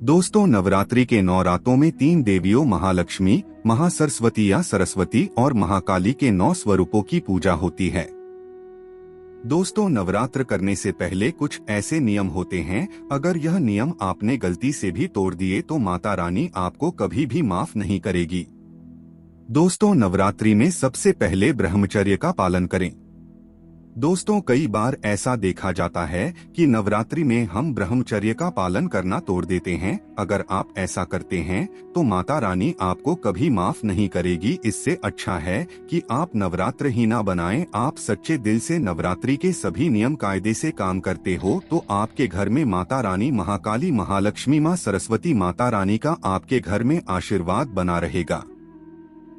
दोस्तों, नवरात्रि के 9 रातों में 3 देवियों महालक्ष्मी, महासरस्वती या सरस्वती और महाकाली के 9 स्वरूपों की पूजा होती है। दोस्तों, नवरात्र करने से पहले कुछ ऐसे नियम होते हैं। अगर यह नियम आपने गलती से भी तोड़ दिए तो माता रानी आपको कभी भी माफ नहीं करेगी। दोस्तों, नवरात्रि में सबसे पहले ब्रह्मचर्य का पालन करें। दोस्तों, कई बार ऐसा देखा जाता है कि नवरात्रि में हम ब्रह्मचर्य का पालन करना तोड़ देते हैं। अगर आप ऐसा करते हैं तो माता रानी आपको कभी माफ नहीं करेगी। इससे अच्छा है कि आप नवरात्र ही ना बनाएं। आप सच्चे दिल से नवरात्रि के सभी नियम कायदे से काम करते हो तो आपके घर में माता रानी, महाकाली, महालक्ष्मी, माँ सरस्वती, माता रानी का आपके घर में आशीर्वाद बना रहेगा।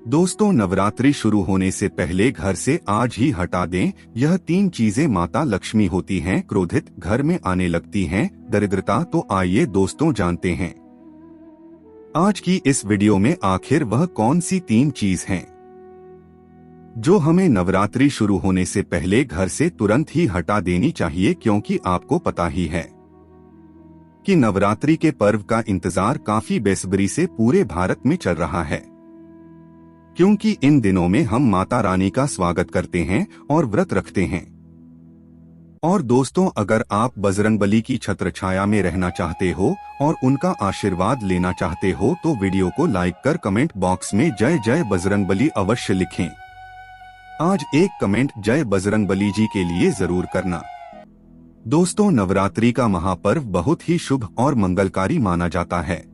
दोस्तों, नवरात्रि शुरू होने से पहले घर से आज ही हटा दें। यह 3 चीजें माता लक्ष्मी होती हैं। क्रोधित घर में आने लगती हैं, दरिद्रता। तो आइए दोस्तों जानते हैं आज की इस वीडियो में आखिर वह कौन सी 3 चीज हैं जो हमें नवरात्रि शुरू होने से पहले घर से तुरंत ही हटा देनी चाहिए। क्योंकि आपको पता ही है कि नवरात्रि के पर्व का इंतजार काफी बेसब्री से पूरे भारत में चल रहा है, क्योंकि इन दिनों में हम माता रानी का स्वागत करते हैं और व्रत रखते हैं। और दोस्तों, अगर आप बजरंगबली की छत्र छाया में रहना चाहते हो और उनका आशीर्वाद लेना चाहते हो तो वीडियो को लाइक कर कमेंट बॉक्स में जय जय बजरंगबली अवश्य लिखें। आज एक कमेंट जय बजरंगबली जी के लिए जरूर करना। दोस्तों, नवरात्रि का महापर्व बहुत ही शुभ और मंगलकारी माना जाता है।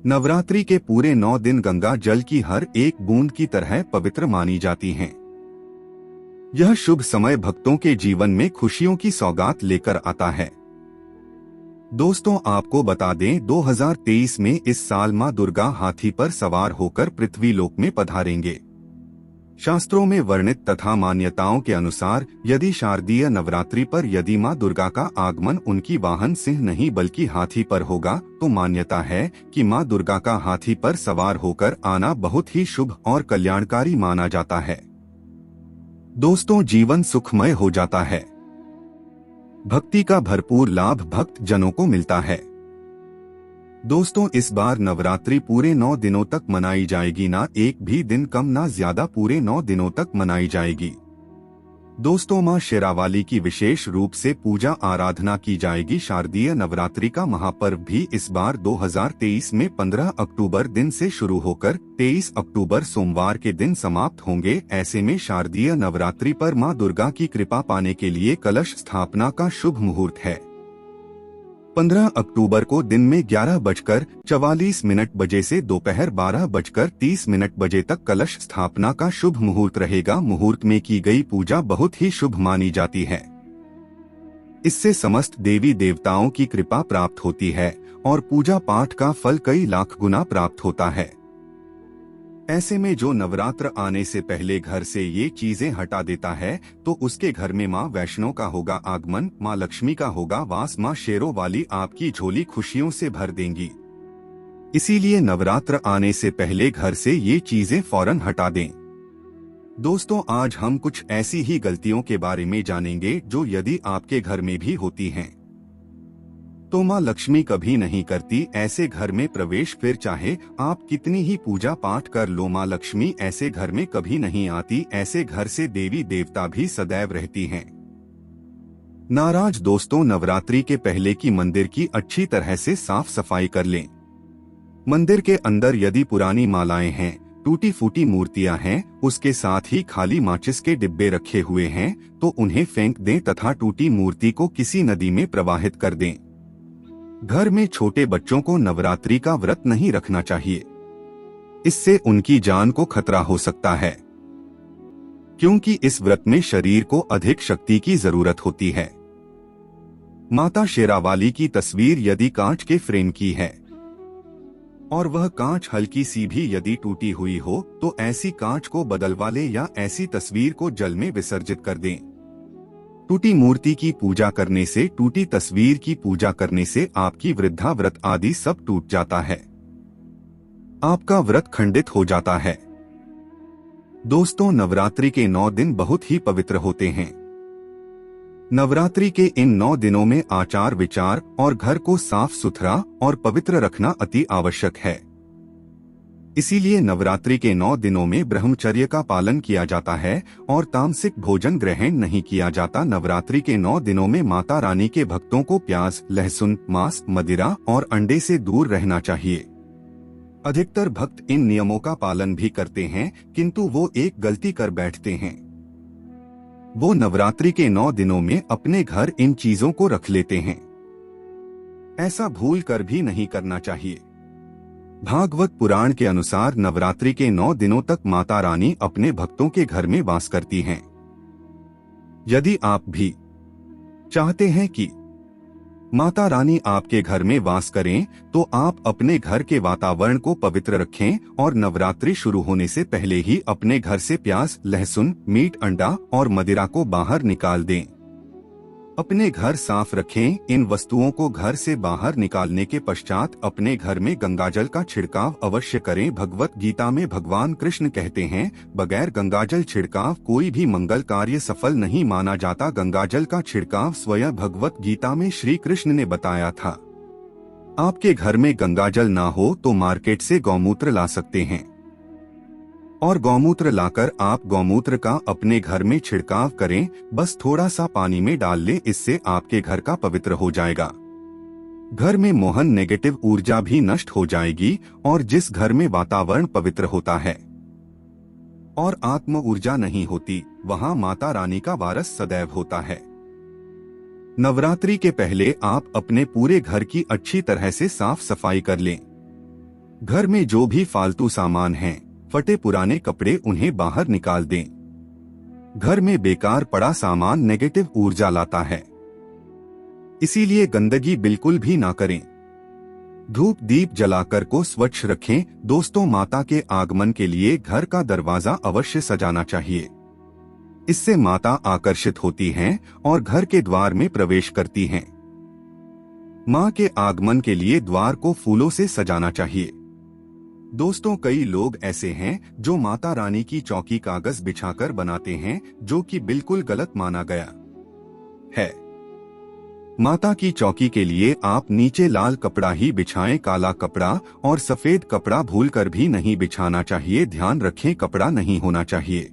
नवरात्रि के पूरे 9 दिन गंगा जल की हर एक बूंद की तरह पवित्र मानी जाती हैं। यह शुभ समय भक्तों के जीवन में खुशियों की सौगात लेकर आता है। दोस्तों, आपको बता दें 2023 में इस साल मां दुर्गा हाथी पर सवार होकर पृथ्वी लोक में पधारेंगे। शास्त्रों में वर्णित तथा मान्यताओं के अनुसार यदि शारदीय नवरात्रि पर यदि मां दुर्गा का आगमन उनकी वाहन सिंह नहीं बल्कि हाथी पर होगा तो मान्यता है कि मां दुर्गा का हाथी पर सवार होकर आना बहुत ही शुभ और कल्याणकारी माना जाता है। दोस्तों, जीवन सुखमय हो जाता है। भक्ति का भरपूर लाभ भक्त जनों को मिलता है। दोस्तों, इस बार नवरात्रि पूरे 9 दिनों तक मनाई जाएगी। ना एक भी दिन कम ना ज्यादा, पूरे 9 दिनों तक मनाई जाएगी। दोस्तों, मां शेरावाली की विशेष रूप से पूजा आराधना की जाएगी। शारदीय नवरात्रि का महापर्व भी इस बार 2023 में 15 अक्टूबर दिन से शुरू होकर 23 अक्टूबर सोमवार के दिन समाप्त होंगे। ऐसे में शारदीय नवरात्रि पर मां दुर्गा की कृपा पाने के लिए कलश स्थापना का शुभ मुहूर्त है। 15 अक्टूबर को दिन में 11:44 बजे से दोपहर 12:30 बजे तक कलश स्थापना का शुभ मुहूर्त रहेगा। मुहूर्त में की गई पूजा बहुत ही शुभ मानी जाती है। इससे समस्त देवी देवताओं की कृपा प्राप्त होती है और पूजा पाठ का फल कई लाख गुना प्राप्त होता है। ऐसे में जो नवरात्र आने से पहले घर से ये चीजें हटा देता है तो उसके घर में माँ वैष्णो का होगा आगमन, माँ लक्ष्मी का होगा वास, माँ शेरों वाली आपकी झोली खुशियों से भर देंगी। इसीलिए नवरात्र आने से पहले घर से ये चीजें फौरन हटा दें। दोस्तों, आज हम कुछ ऐसी ही गलतियों के बारे में जानेंगे जो यदि आपके घर में भी होती हैं तो माँ लक्ष्मी कभी नहीं करती ऐसे घर में प्रवेश। फिर चाहे आप कितनी ही पूजा पाठ कर लो, माँ लक्ष्मी ऐसे घर में कभी नहीं आती। ऐसे घर से देवी देवता भी सदैव रहती हैं नाराज। दोस्तों, नवरात्रि के पहले की मंदिर की अच्छी तरह से साफ सफाई कर लें। मंदिर के अंदर यदि पुरानी मालाएं हैं, टूटी फूटी मूर्तियां हैं, उसके साथ ही खाली माचिस के डिब्बे रखे हुए हैं तो उन्हें फेंक दें तथा टूटी मूर्ति को किसी नदी में प्रवाहित कर दें। घर में छोटे बच्चों को नवरात्रि का व्रत नहीं रखना चाहिए। इससे उनकी जान को खतरा हो सकता है, क्योंकि इस व्रत में शरीर को अधिक शक्ति की जरूरत होती है। माता शेरावाली की तस्वीर यदि कांच के फ्रेम की है और वह कांच हल्की सी भी यदि टूटी हुई हो तो ऐसी कांच को बदलवा लें या ऐसी तस्वीर को जल में विसर्जित कर दें। टूटी मूर्ति की पूजा करने से, टूटी तस्वीर की पूजा करने से आपकी वृद्धा व्रत आदि सब टूट जाता है, आपका व्रत खंडित हो जाता है। दोस्तों, नवरात्रि के 9 दिन बहुत ही पवित्र होते हैं। नवरात्रि के इन 9 दिनों में आचार विचार और घर को साफ सुथरा और पवित्र रखना अति आवश्यक है। इसीलिए नवरात्रि के 9 दिनों में ब्रह्मचर्य का पालन किया जाता है और तामसिक भोजन ग्रहण नहीं किया जाता। नवरात्रि के 9 दिनों में माता रानी के भक्तों को प्याज, लहसुन, मांस, मदिरा और अंडे से दूर रहना चाहिए। अधिकतर भक्त इन नियमों का पालन भी करते हैं, किंतु वो एक गलती कर बैठते हैं। वो नवरात्रि के 9 दिनों में अपने घर इन चीजों को रख लेते हैं। ऐसा भूल कर भी नहीं करना चाहिए। भागवत पुराण के अनुसार नवरात्रि के 9 दिनों तक माता रानी अपने भक्तों के घर में वास करती हैं। यदि आप भी चाहते हैं कि माता रानी आपके घर में वास करें, तो आप अपने घर के वातावरण को पवित्र रखें और नवरात्रि शुरू होने से पहले ही अपने घर से प्याज, लहसुन, मीट, अंडा और मदिरा को बाहर निकाल दें। अपने घर साफ रखें। इन वस्तुओं को घर से बाहर निकालने के पश्चात अपने घर में गंगाजल का छिड़काव अवश्य करें। भगवत गीता में भगवान कृष्ण कहते हैं, बगैर गंगाजल छिड़काव कोई भी मंगल कार्य सफल नहीं माना जाता। गंगाजल का छिड़काव स्वयं भगवत गीता में श्री कृष्ण ने बताया था। आपके घर में गंगाजल ना हो तो मार्केट से गौमूत्र ला सकते हैं और गौमूत्र लाकर आप गौमूत्र का अपने घर में छिड़काव करें। बस थोड़ा सा पानी में डाल लें, इससे आपके घर का पवित्र हो जाएगा। घर में मोहन नेगेटिव ऊर्जा भी नष्ट हो जाएगी और जिस घर में वातावरण पवित्र होता है और आत्म ऊर्जा नहीं होती, वहां माता रानी का वारस सदैव होता है। नवरात्रि के पहले आप अपने पूरे घर की अच्छी तरह से साफ सफाई कर लें। घर में जो भी फालतू सामान हैं, फटे पुराने कपड़े, उन्हें बाहर निकाल दें। घर में बेकार पड़ा सामान नेगेटिव ऊर्जा लाता है, इसीलिए गंदगी बिल्कुल भी ना करें। धूप दीप जलाकर को स्वच्छ रखें। दोस्तों, माता के आगमन के लिए घर का दरवाजा अवश्य सजाना चाहिए। इससे माता आकर्षित होती हैं और घर के द्वार में प्रवेश करती हैं। मां के आगमन के लिए द्वार को फूलों से सजाना चाहिए। दोस्तों, कई लोग ऐसे हैं जो माता रानी की चौकी कागज बिछाकर बनाते हैं, जो कि बिल्कुल गलत माना गया है। माता की चौकी के लिए आप नीचे लाल कपड़ा ही बिछाएं। काला कपड़ा और सफेद कपड़ा भूलकर भी नहीं बिछाना चाहिए। ध्यान रखें, कपड़ा नहीं होना चाहिए।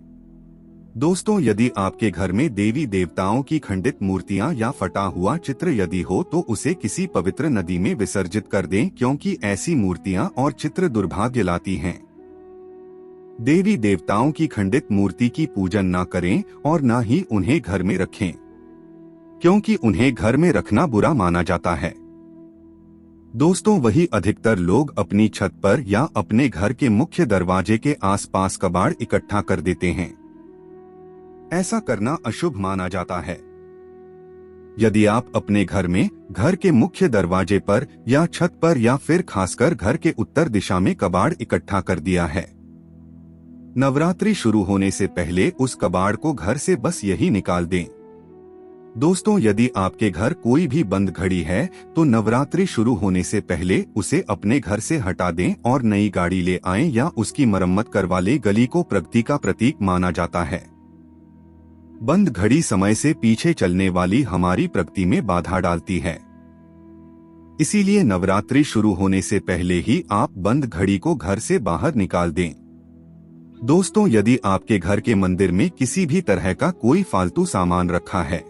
दोस्तों, यदि आपके घर में देवी देवताओं की खंडित मूर्तियां या फटा हुआ चित्र यदि हो तो उसे किसी पवित्र नदी में विसर्जित कर दें, क्योंकि ऐसी मूर्तियां और चित्र दुर्भाग्य लाती हैं। देवी देवताओं की खंडित मूर्ति की पूजन ना करें और ना ही उन्हें घर में रखें, क्योंकि उन्हें घर में रखना बुरा माना जाता है। दोस्तों, वही अधिकतर लोग अपनी छत पर या अपने घर के मुख्य दरवाजे के आसपास कबाड़ इकट्ठा कर देते हैं। ऐसा करना अशुभ माना जाता है। यदि आप अपने घर में घर के मुख्य दरवाजे पर या छत पर या फिर खासकर घर के उत्तर दिशा में कबाड़ इकट्ठा कर दिया है, नवरात्रि शुरू होने से पहले उस कबाड़ को घर से बस यही निकाल दें। दोस्तों, यदि आपके घर कोई भी बंद घड़ी है तो नवरात्रि शुरू होने से पहले उसे अपने घर से हटा दें और नई गाड़ी ले आएं या उसकी मरम्मत करवा लें। गली को प्रगति का प्रतीक माना जाता है। बंद घड़ी समय से पीछे चलने वाली हमारी प्रगति में बाधा डालती है। इसीलिए नवरात्रि शुरू होने से पहले ही आप बंद घड़ी को घर से बाहर निकाल दें। दोस्तों, यदि आपके घर के मंदिर में किसी भी तरह का कोई फालतू सामान रखा है,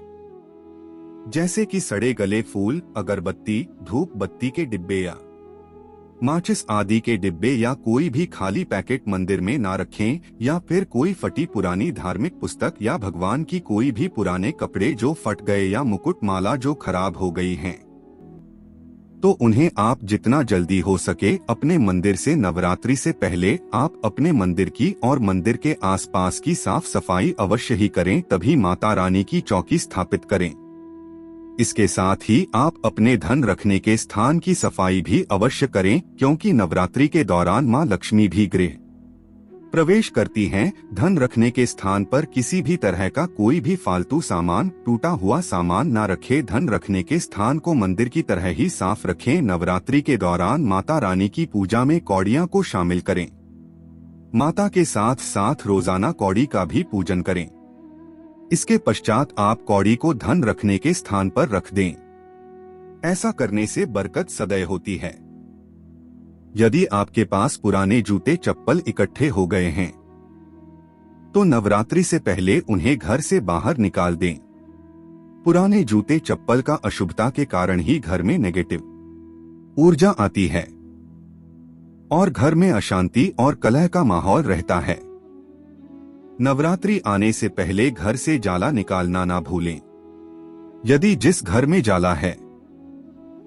जैसे कि सड़े गले फूल, अगरबत्ती, धूप बत्ती के डिब्बे या माचिस आदि के डिब्बे या कोई भी खाली पैकेट मंदिर में ना रखें, या फिर कोई फटी पुरानी धार्मिक पुस्तक या भगवान की कोई भी पुराने कपड़े जो फट गए या मुकुट माला जो खराब हो गई हैं, तो उन्हें आप जितना जल्दी हो सके अपने मंदिर से नवरात्रि से पहले आप अपने मंदिर की और मंदिर के आसपास की साफ सफाई अवश्य ही करें, तभी माता रानी की चौकी स्थापित करें। इसके साथ ही आप अपने धन रखने के स्थान की सफाई भी अवश्य करें, क्योंकि नवरात्रि के दौरान मां लक्ष्मी भी गृह प्रवेश करती हैं। धन रखने के स्थान पर किसी भी तरह का कोई भी फालतू सामान, टूटा हुआ सामान ना रखें। धन रखने के स्थान को मंदिर की तरह ही साफ रखें। नवरात्रि के दौरान माता रानी की पूजा में कौड़ियां को शामिल करें। माता के साथ साथ रोजाना कौड़ी का भी पूजन करें। इसके पश्चात आप कौड़ी को धन रखने के स्थान पर रख दें। ऐसा करने से बरकत सदैव होती है। यदि आपके पास पुराने जूते चप्पल इकट्ठे हो गए हैं तो नवरात्रि से पहले उन्हें घर से बाहर निकाल दें। पुराने जूते चप्पल का अशुभता के कारण ही घर में नेगेटिव ऊर्जा आती है और घर में अशांति और कलह का माहौल रहता है। नवरात्रि आने से पहले घर से जाला निकालना ना भूलें। यदि जिस घर में जाला है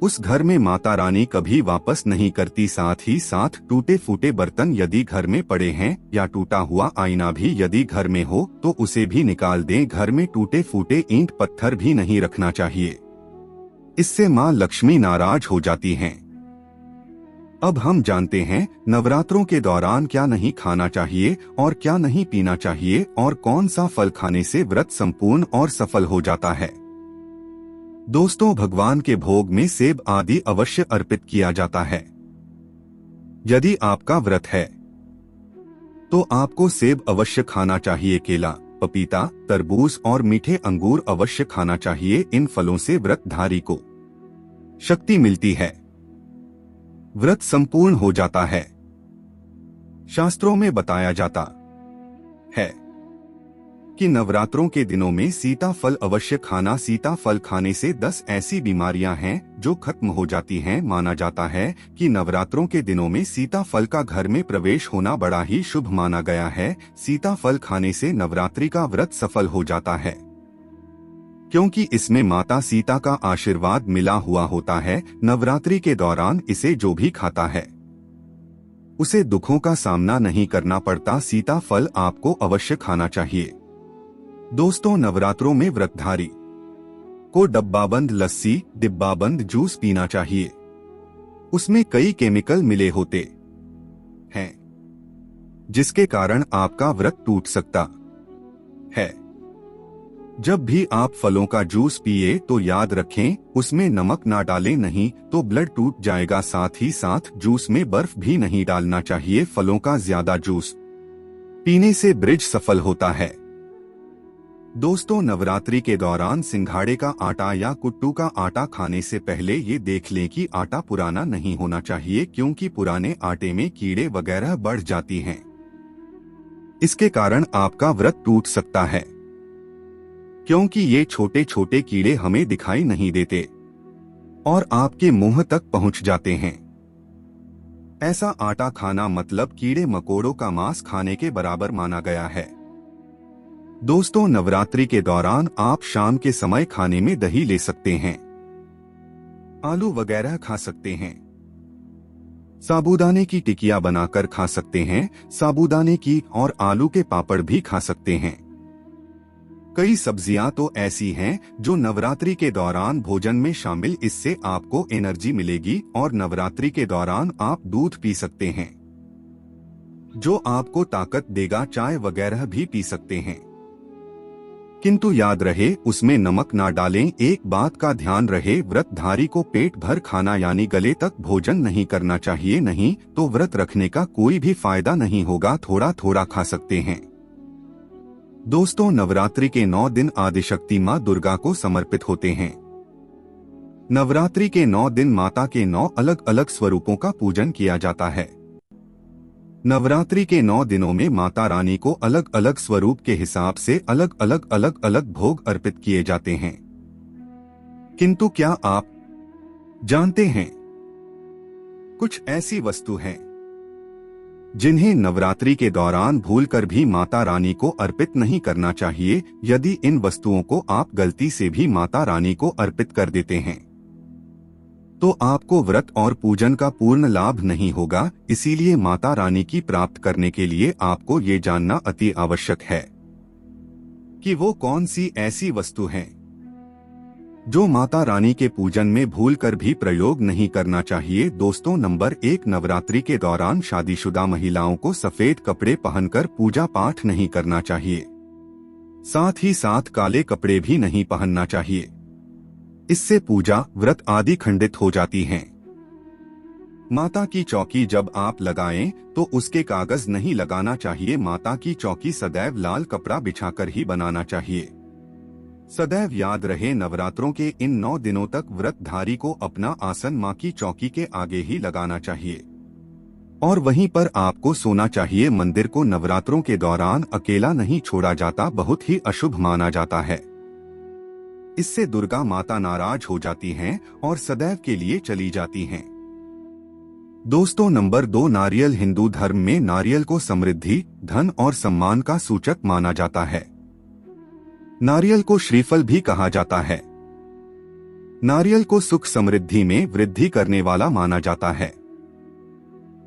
उस घर में माता रानी कभी वापस नहीं करती। साथ ही साथ टूटे फूटे बर्तन यदि घर में पड़े हैं या टूटा हुआ आईना भी यदि घर में हो तो उसे भी निकाल दें। घर में टूटे फूटे ईंट पत्थर भी नहीं रखना चाहिए, इससे मां लक्ष्मी नाराज हो जाती हैं। अब हम जानते हैं नवरात्रों के दौरान क्या नहीं खाना चाहिए और क्या नहीं पीना चाहिए और कौन सा फल खाने से व्रत संपूर्ण और सफल हो जाता है। दोस्तों, भगवान के भोग में सेब आदि अवश्य अर्पित किया जाता है। यदि आपका व्रत है तो आपको सेब अवश्य खाना चाहिए। केला, पपीता, तरबूज और मीठे अंगूर अवश्य खाना चाहिए। इन फलों से व्रतधारी को शक्ति मिलती है, व्रत संपूर्ण हो जाता है। शास्त्रों में बताया जाता है कि नवरात्रों के दिनों में सीताफल अवश्य खाना। सीताफल खाने से 10 ऐसी बीमारियां हैं जो खत्म हो जाती हैं। माना जाता है कि नवरात्रों के दिनों में सीताफल का घर में प्रवेश होना बड़ा ही शुभ माना गया है। सीताफल खाने से नवरात्रि का व्रत सफल हो जाता है, क्योंकि इसमें माता सीता का आशीर्वाद मिला हुआ होता है। नवरात्रि के दौरान इसे जो भी खाता है उसे दुखों का सामना नहीं करना पड़ता। सीताफल आपको अवश्य खाना चाहिए। दोस्तों, नवरात्रों में व्रतधारी को डब्बाबंद लस्सी, डिब्बाबंद जूस पीना चाहिए। उसमें कई केमिकल मिले होते हैं जिसके कारण आपका व्रत टूट सकता है। जब भी आप फलों का जूस पिए तो याद रखें उसमें नमक ना डालें, नहीं तो ब्लड टूट जाएगा। साथ ही साथ जूस में बर्फ भी नहीं डालना चाहिए। फलों का ज्यादा जूस पीने से ब्रिज सफल होता है। दोस्तों, नवरात्रि के दौरान सिंघाड़े का आटा या कुट्टू का आटा खाने से पहले ये देख लें कि आटा पुराना नहीं होना चाहिए, क्योंकि पुराने आटे में कीड़े वगैरह बढ़ जाती हैं। इसके कारण आपका व्रत टूट सकता है, क्योंकि ये छोटे छोटे कीड़े हमें दिखाई नहीं देते और आपके मुंह तक पहुंच जाते हैं। ऐसा आटा खाना मतलब कीड़े मकोड़ों का मांस खाने के बराबर माना गया है। दोस्तों, नवरात्रि के दौरान आप शाम के समय खाने में दही ले सकते हैं, आलू वगैरह खा सकते हैं, साबूदाने की टिकिया बनाकर खा सकते हैं, साबूदाने की और आलू के पापड़ भी खा सकते हैं। कई सब्जियां तो ऐसी हैं जो नवरात्रि के दौरान भोजन में शामिल, इससे आपको एनर्जी मिलेगी और नवरात्रि के दौरान आप दूध पी सकते हैं जो आपको ताकत देगा। चाय वगैरह भी पी सकते हैं, किंतु याद रहे उसमें नमक ना डालें। एक बात का ध्यान रहे, व्रतधारी को पेट भर खाना यानी गले तक भोजन नहीं करना चाहिए, नहीं तो व्रत रखने का कोई भी फायदा नहीं होगा। थोड़ा थोड़ा खा सकते हैं। दोस्तों, नवरात्रि के 9 दिन आदिशक्ति मां दुर्गा को समर्पित होते हैं। नवरात्रि के 9 दिन माता के 9 अलग अलग स्वरूपों का पूजन किया जाता है। नवरात्रि के 9 दिनों में माता रानी को अलग अलग स्वरूप के हिसाब से अलग अलग भोग अर्पित किए जाते हैं। किंतु क्या आप जानते हैं कुछ ऐसी वस्तु हैं जिन्हें नवरात्रि के दौरान भूलकर भी माता रानी को अर्पित नहीं करना चाहिए। यदि इन वस्तुओं को आप गलती से भी माता रानी को अर्पित कर देते हैं तो आपको व्रत और पूजन का पूर्ण लाभ नहीं होगा। इसीलिए माता रानी की प्राप्त करने के लिए आपको ये जानना अति आवश्यक है कि वो कौन सी ऐसी वस्तु हैं जो माता रानी के पूजन में भूलकर भी प्रयोग नहीं करना चाहिए। दोस्तों, नंबर 1, नवरात्रि के दौरान शादीशुदा महिलाओं को सफेद कपड़े पहनकर पूजा पाठ नहीं करना चाहिए। साथ ही साथ काले कपड़े भी नहीं पहनना चाहिए, इससे पूजा व्रत आदि खंडित हो जाती हैं। माता की चौकी जब आप लगाएं तो उसके कागज नहीं लगाना चाहिए। माता की चौकी सदैव लाल कपड़ा बिछाकर ही बनाना चाहिए। सदैव याद रहे, नवरात्रों के इन 9 दिनों तक व्रतधारी को अपना आसन मां की चौकी के आगे ही लगाना चाहिए और वहीं पर आपको सोना चाहिए। मंदिर को नवरात्रों के दौरान अकेला नहीं छोड़ा जाता, बहुत ही अशुभ माना जाता है। इससे दुर्गा माता नाराज हो जाती हैं और सदैव के लिए चली जाती हैं। दोस्तों, नंबर 2, नारियल। हिंदू धर्म में नारियल को समृद्धि, धन और सम्मान का सूचक माना जाता है। नारियल को श्रीफल भी कहा जाता है। नारियल को सुख समृद्धि में वृद्धि करने वाला माना जाता है।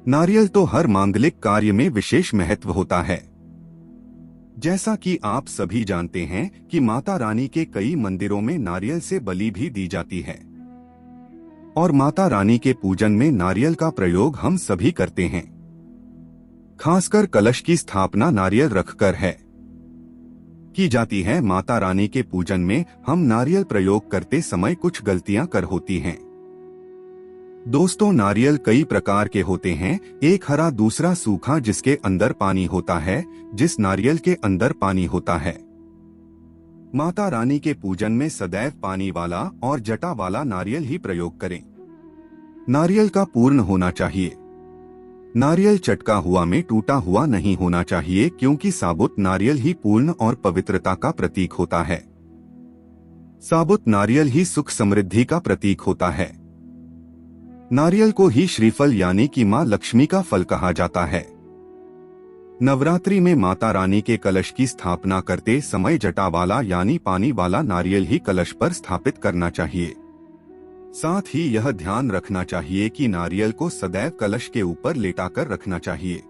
नारियल तो हर मांगलिक कार्य में विशेष महत्व होता है। जैसा कि आप सभी जानते हैं कि माता रानी के कई मंदिरों में नारियल से बलि भी दी जाती है और माता रानी के पूजन में नारियल का प्रयोग हम सभी करते हैं। खासकर कलश की स्थापना नारियल रखकर की जाती है। माता रानी के पूजन में हम नारियल प्रयोग करते समय कुछ गलतियां कर होती हैं। दोस्तों, नारियल कई प्रकार के होते हैं, एक हरा, दूसरा सूखा जिसके अंदर पानी होता है। जिस नारियल के अंदर पानी होता है, माता रानी के पूजन में सदैव पानी वाला और जटा वाला नारियल ही प्रयोग करें। नारियल का पूर्ण होना चाहिए। नारियल चटका हुआ में टूटा हुआ नहीं होना चाहिए, क्योंकि साबुत नारियल ही पूर्ण और पवित्रता का प्रतीक होता है। साबुत नारियल ही सुख समृद्धि का प्रतीक होता है। नारियल को ही श्रीफल यानी कि मां लक्ष्मी का फल कहा जाता है। नवरात्रि में माता रानी के कलश की स्थापना करते समय जटा वाला यानी पानी वाला नारियल ही कलश पर स्थापित करना चाहिए। साथ ही यह ध्यान रखना चाहिए कि नारियल को सदैव कलश के ऊपर लेटाकर रखना चाहिए।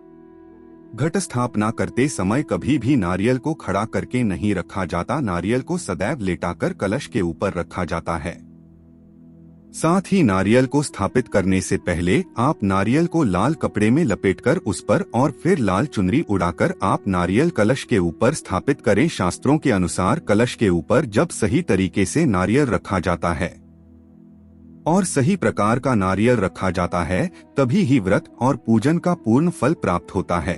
घट स्थापना करते समय कभी भी नारियल को खड़ा करके नहीं रखा जाता, नारियल को सदैव लेटाकर कलश के ऊपर रखा जाता है। साथ ही नारियल को स्थापित करने से पहले आप नारियल को लाल कपड़े में लपेटकर उस पर और फिर लाल चुनरी उड़ाकर आप नारियल कलश के ऊपर स्थापित करें। शास्त्रों के अनुसार कलश के ऊपर जब सही तरीके से नारियल रखा जाता है और सही प्रकार का नारियल रखा जाता है, तभी ही व्रत और पूजन का पूर्ण फल प्राप्त होता है।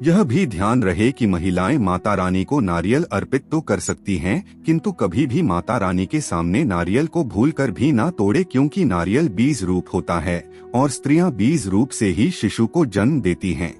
यह भी ध्यान रहे कि महिलाएं माता रानी को नारियल अर्पित तो कर सकती हैं, किंतु कभी भी माता रानी के सामने नारियल को भूलकर भी ना तोड़े, क्योंकि नारियल बीज रूप होता है और स्त्रियां बीज रूप से ही शिशु को जन्म देती हैं।